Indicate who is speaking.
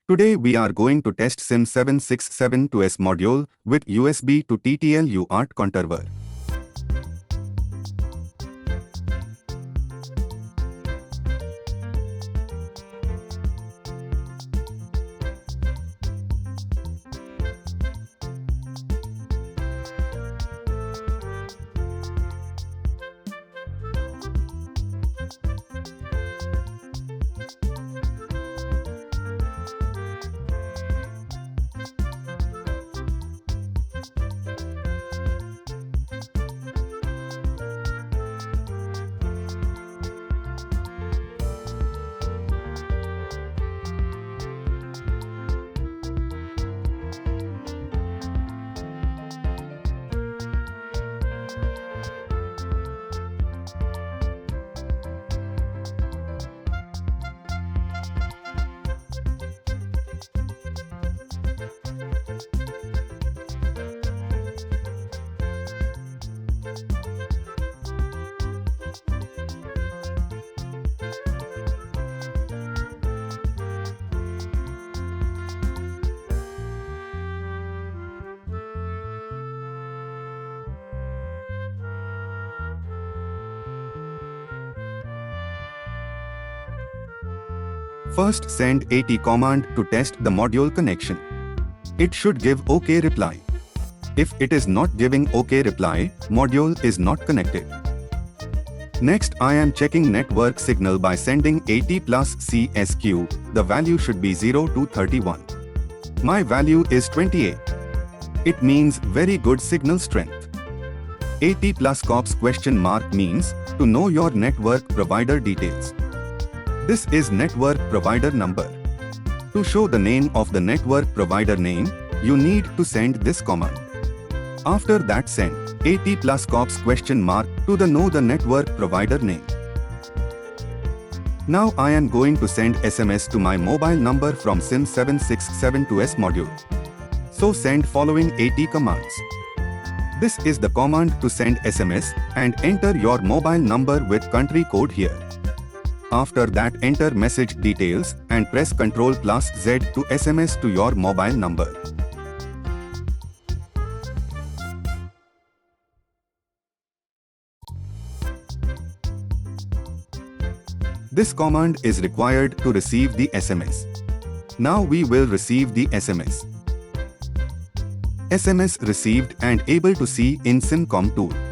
Speaker 1: Today we are going to test Sim7672S module with USB to TTL UART controller. First send AT command to test the module connection. It should give OK reply. If it is not giving OK reply, module is not connected. Next I am checking network signal by sending AT plus CSQ. The value should be 0 to 31. My value is 28. It means very good signal strength. AT plus cops ? Means to know your network provider details. This is network provider number. To show the name of the network provider name, you need to send this command. After that send AT plus cops ? to know the network provider name. Now I am going to send SMS to my mobile number from Sim7672S module. So send following AT commands. This is the command to send SMS and enter your mobile number with country code here. After that enter message details and press Ctrl plus Z to SMS to your mobile number. This command is required to receive the SMS. Now we will receive the SMS. SMS received and able to see in Simcom tool.